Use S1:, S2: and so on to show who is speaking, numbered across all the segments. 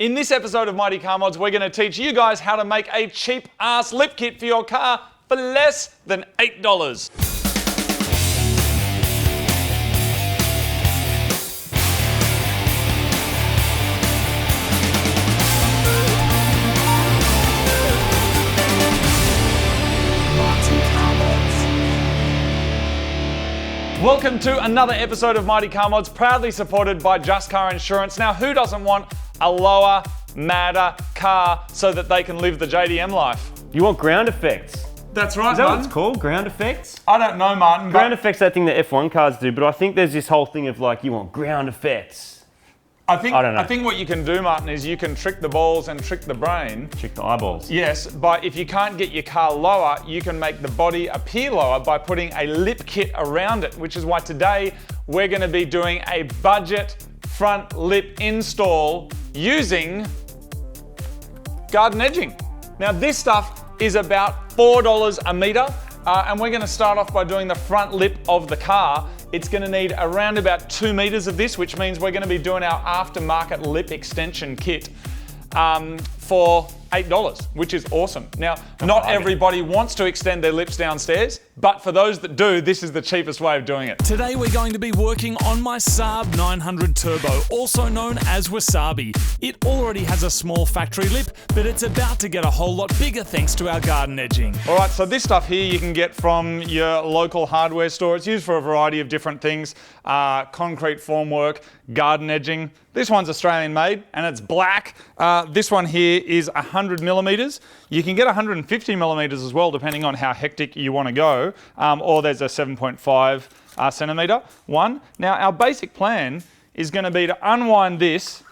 S1: In this episode of Mighty Car Mods, we're going to teach you guys how to make a cheap-ass lip kit for your car for less than $8. Welcome to another episode of Mighty Car Mods, proudly supported by Just Car Insurance. Now, who doesn't want a lower, madder car so that they can live the JDM life?
S2: You want ground effects.
S1: That's right,
S2: Is that
S1: Martin.
S2: what it's called? Ground effects?
S1: I don't know, Martin.
S2: Ground effects, that thing that F1 cars do, but I think there's this whole thing of like, you want ground effects.
S1: I don't know.
S2: I
S1: think what you can do, Martin, is you can trick the balls and trick the brain.
S2: Trick the eyeballs.
S1: Yes, but if you can't get your car lower, you can make the body appear lower by putting a lip kit around it, which is why today we're going to be doing a budget front lip install using garden edging. Now, this stuff is about $4 a meter, and we're going to start off by doing the front lip of the car. It's going to need around about 2 meters of this, which means we're going to be doing our aftermarket lip extension kit for $8, which is awesome. Now, not everybody wants to extend their lips downstairs, but for those that do, this is the cheapest way of doing it.
S3: Today we're going to be working on my Saab 900 Turbo, also known as WASAABI. It already has a small factory lip, but it's about to get a whole lot bigger thanks to our garden edging.
S1: All right, so this stuff here you can get from your local hardware store. It's used for a variety of different things, concrete formwork, garden edging. This one's Australian made and it's black. This one here is 100 millimeters. You can get 150 millimeters as well, depending on how hectic you want to go. Or there's a 7.5 centimeter one. Now, our basic plan is going to be to unwind this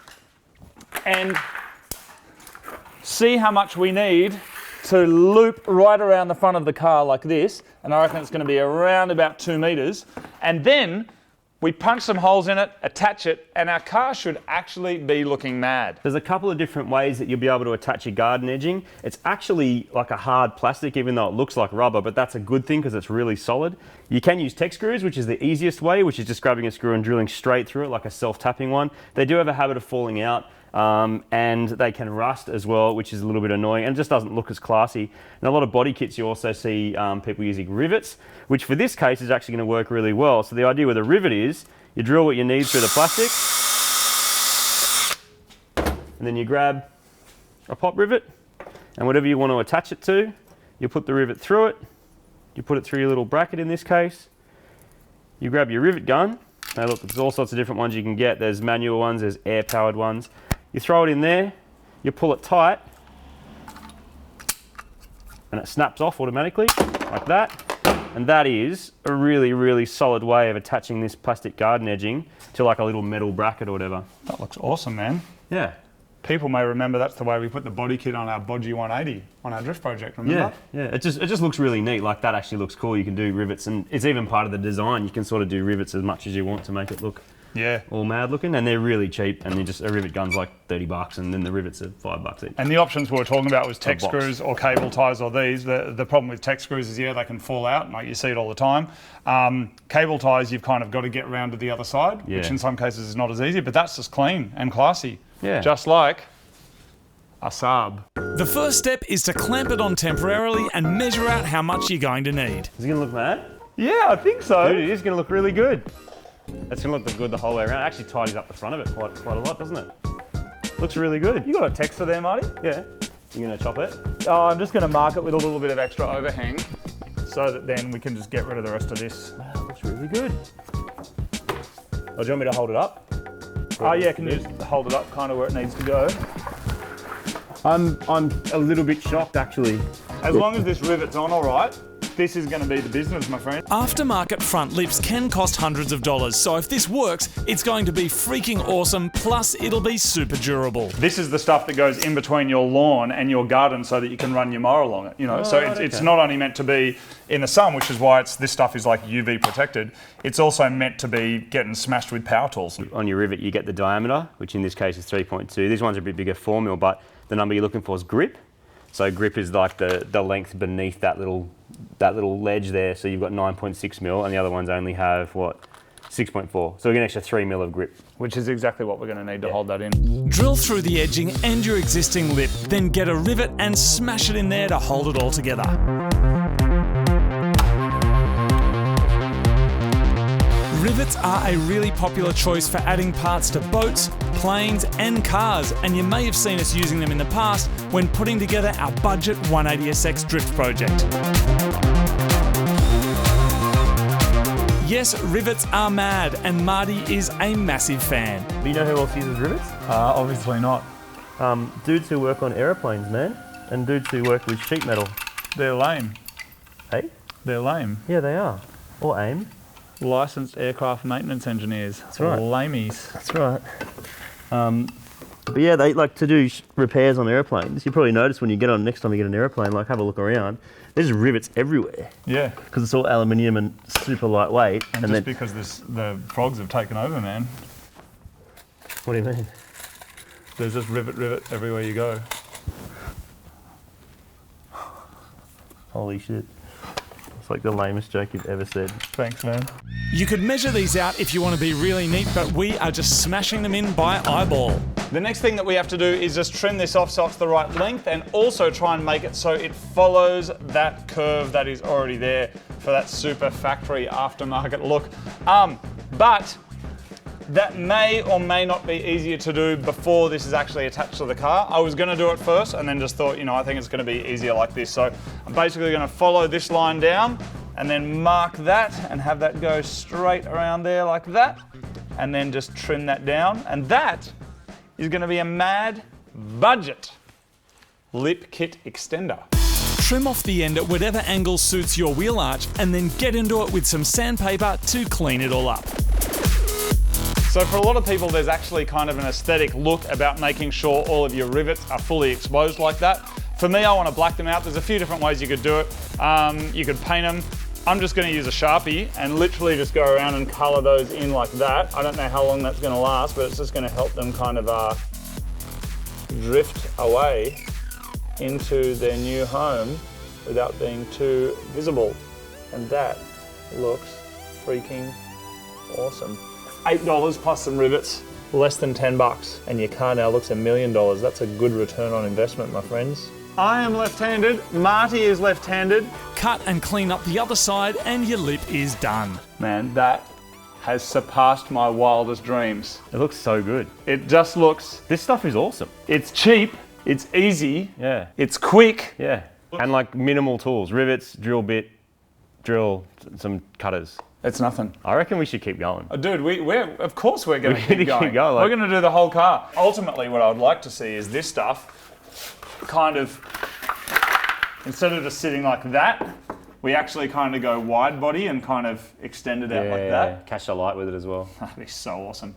S1: and see how much we need to loop right around the front of the car like this. And I reckon it's going to be around about 2 meters. And then we punch some holes in it, attach it, and our car should actually be looking mad.
S2: There's a couple of different ways that you'll be able to attach your garden edging. It's actually like a hard plastic, even though it looks like rubber, but that's a good thing because it's really solid. You can use tech screws, which is the easiest way, which is just grabbing a screw and drilling straight through it like a self-tapping one. They do have a habit of falling out. And they can rust as well, which is a little bit annoying and just doesn't look as classy. And a lot of body kits you also see people using rivets, which for this case is actually going to work really well. So the idea with a rivet is you drill what you need through the plastic and then you grab a pop rivet and whatever you want to attach it to, you put the rivet through it, you put it through your little bracket in this case, you grab your rivet gun. Now look, there's all sorts of different ones you can get. There's manual ones, there's air powered ones. You throw it in there, you pull it tight, and it snaps off automatically, like that. And that is a really, really solid way of attaching this plastic garden edging to like a little metal bracket or whatever.
S1: That looks awesome, man.
S2: Yeah.
S1: People may remember that's the way we put the body kit on our Bodgy 180 on our drift project, remember?
S2: Yeah, it just looks really neat. Like that actually looks cool. You can do rivets and it's even part of the design. You can sort of do rivets as much as you want to make it look all mad looking, and they're really cheap, and a rivet gun's like 30 bucks and then the rivets are $5 each.
S1: And the options we were talking about was tech screws or cable ties or these. The problem with tech screws is, they can fall out, like you see it all the time. Cable ties, you've kind of got to get round to the other side, which in some cases is not as easy, but that's just clean and classy. Yeah. Just like a Saab.
S3: The first step is to clamp it on temporarily and measure out how much you're going to need.
S2: Is it going to look mad?
S1: Yeah, I think so.
S2: Dude, it is going to look really good. It's going to look good the whole way around. It actually tidies up the front of it quite a lot, doesn't it? Looks really good.
S1: You got a texture there, Marty?
S2: Yeah. You're going to chop it?
S1: Oh, I'm just going to mark it with a little bit of extra overhang so that then we can just get rid of the rest of this.
S2: Wow, that looks really good. Oh, do you want me to hold it up?
S1: Oh yeah, can you just hold it up kind of where it needs to go?
S2: I'm a little bit shocked actually.
S1: As long as this rivet's on all right, this is going to be the business, my friend.
S3: Aftermarket front lips can cost hundreds of dollars, so if this works, it's going to be freaking awesome, plus it'll be super durable.
S1: This is the stuff that goes in between your lawn and your garden so that you can run your mower along it, it's not only meant to be in the sun, which is why this stuff is like UV protected, it's also meant to be getting smashed with power tools.
S2: On your rivet you get the diameter, which in this case is 3.2. These ones are a bit bigger, 4 mil, but the number you're looking for is grip. So grip is like the length beneath that little ledge there. So you've got 9.6 mil, and the other ones only have what, 6.4. So we get an extra 3 mil of grip.
S1: Which is exactly what we're going to need to hold that in.
S3: Drill through the edging and your existing lip, then get a rivet and smash it in there to hold it all together. Rivets are a really popular choice for adding parts to boats, planes and cars, and you may have seen us using them in the past when putting together our budget 180SX drift project. Yes, rivets are mad, and Marty is a massive fan.
S2: Do you know who else uses rivets?
S1: Obviously not.
S2: Dudes who work on aeroplanes, man, and dudes who work with sheet metal.
S1: They're lame.
S2: Hey?
S1: They're lame.
S2: Yeah, they are. Or AIM.
S1: Licensed aircraft maintenance engineers. That's
S2: right.
S1: Lamies.
S2: That's right. But yeah, they like to do repairs on airplanes. You probably notice when you get on, next time you get an airplane, like have a look around, there's rivets everywhere.
S1: Yeah.
S2: Because it's all aluminium and super lightweight.
S1: And just because the frogs have taken over, man.
S2: What do you mean?
S1: There's just rivet everywhere you go.
S2: Holy shit. It's like the lamest joke you've ever said.
S1: Thanks, man.
S3: You could measure these out if you want to be really neat, but we are just smashing them in by eyeball.
S1: The next thing that we have to do is just trim this off so it's the right length, and also try and make it so it follows that curve that is already there for that super factory aftermarket look. But that may or may not be easier to do before this is actually attached to the car. I was going to do it first and then just thought, I think it's going to be easier like this. So I'm basically going to follow this line down and then mark that and have that go straight around there like that, and then just trim that down. And that is going to be a mad budget lip kit extender.
S3: Trim off the end at whatever angle suits your wheel arch, and then get into it with some sandpaper to clean it all up.
S1: So for a lot of people, there's actually kind of an aesthetic look about making sure all of your rivets are fully exposed like that. For me, I want to black them out. There's a few different ways you could do it. You could paint them. I'm just going to use a Sharpie and literally just go around and color those in like that. I don't know how long that's going to last, but it's just going to help them kind of drift away into their new home without being too visible. And that looks freaking awesome. $8 plus some rivets, less than 10 bucks, and your car now looks $1 million. That's a good return on investment, my friends. I am left-handed, Marty is left-handed.
S3: Cut and clean up the other side and your lip is done.
S1: Man, that has surpassed my wildest dreams.
S2: It looks so good.
S1: It just looks,
S2: This stuff is awesome.
S1: it's cheap, it's easy,
S2: Yeah.
S1: it's quick.
S2: Yeah. And like minimal tools, rivets, drill bit, drill, some cutters.
S1: It's nothing.
S2: I reckon we should keep going.
S1: Dude, of course we're going to keep
S2: keep
S1: going.
S2: going, like-
S1: We're going to do the whole car. Ultimately, what I would like to see is this stuff kind of, instead of just sitting like that, we actually kind of go wide body and kind of extend it out like that.
S2: Catch the light with it as well.
S1: That'd be so awesome.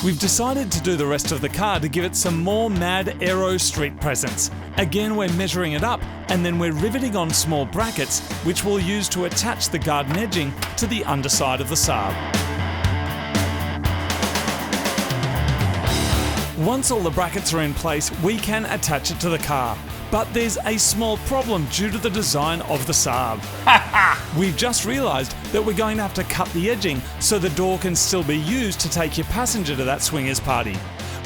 S3: We've decided to do the rest of the car to give it some more mad aero street presence. Again, we're measuring it up, and then we're riveting on small brackets, which we'll use to attach the garden edging to the underside of the Saab. Once all the brackets are in place, we can attach it to the car. But there's a small problem due to the design of the Saab. We've just realised that we're going to have to cut the edging so the door can still be used to take your passenger to that swingers party,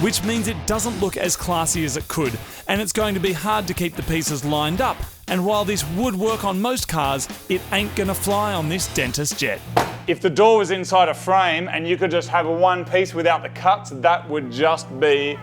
S3: which means it doesn't look as classy as it could, and it's going to be hard to keep the pieces lined up. And while this would work on most cars, it ain't gonna fly on this dentist jet.
S1: If the door was inside a frame and you could just have one piece without the cuts, that would just be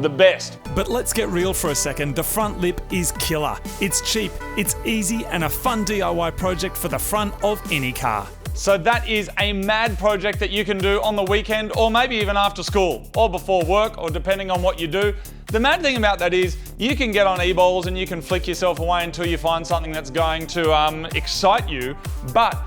S1: the best.
S3: But let's get real for a second. The front lip is killer. It's cheap, it's easy, and a fun DIY project for the front of any car.
S1: So that is a mad project that you can do on the weekend, or maybe even after school, or before work, or depending on what you do. The mad thing about that is you can get on e-balls and you can flick yourself away until you find something that's going to excite you, but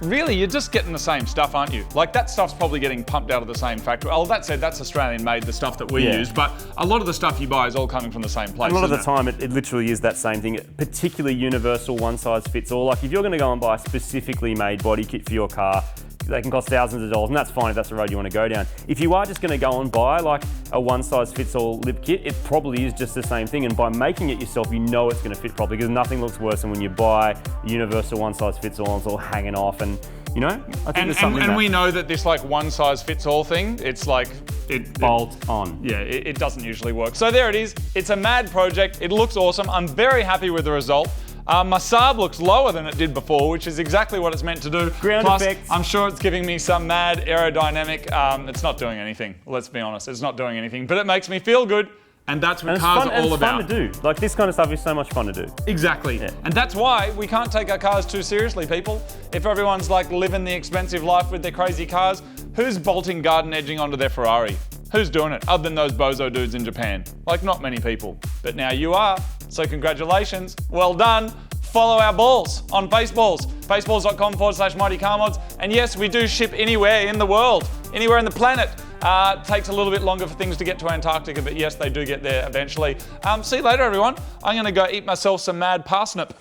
S1: really, you're just getting the same stuff, aren't you? Like, that stuff's probably getting pumped out of the same factory. Oh, that said, that's Australian made, the stuff that we use, but a lot of the stuff you buy is all coming from the same place.
S2: A lot of the time, it literally is that same thing, particularly universal, one size fits all. Like, if you're going to go and buy a specifically made body kit for your car, they can cost thousands of dollars, and that's fine if that's the road you want to go down. If you are just going to go and buy like a one-size-fits-all lip kit, it probably is just the same thing, and by making it yourself, you know it's going to fit properly, because nothing looks worse than when you buy a universal one-size-fits-all and it's all hanging off, and You know, I think
S1: And,
S2: there's something
S1: and
S2: in
S1: we
S2: that.
S1: know that this like one size fits all thing, it's like,
S2: Bolt on.
S1: yeah, it doesn't usually work. So there it is. It's a mad project. It looks awesome. I'm very happy with the result. My Saab looks lower than it did before, which is exactly what it's meant to do.
S2: Ground
S1: Plus,
S2: effects.
S1: I'm sure it's giving me some mad aerodynamic. It's not doing anything. Let's be honest. It's not doing anything, but it makes me feel good. And that's what
S2: And it's
S1: cars
S2: fun,
S1: are all
S2: and it's
S1: about.
S2: fun to do. Like this kind of stuff is so much fun to do.
S1: Exactly.
S2: Yeah.
S1: And that's why we can't take our cars too seriously, people. If everyone's like living the expensive life with their crazy cars, who's bolting garden edging onto their Ferrari? Who's doing it other than those bozo dudes in Japan? Like, not many people. But now you are. So congratulations. Well done. Follow our balls on Faceballs. Faceballs.com/Mighty Car Mods. And yes, we do ship anywhere in the world, anywhere in the planet. Takes a little bit longer for things to get to Antarctica, but yes, they do get there eventually. See you later, everyone. I'm going to go eat myself some mad parsnip.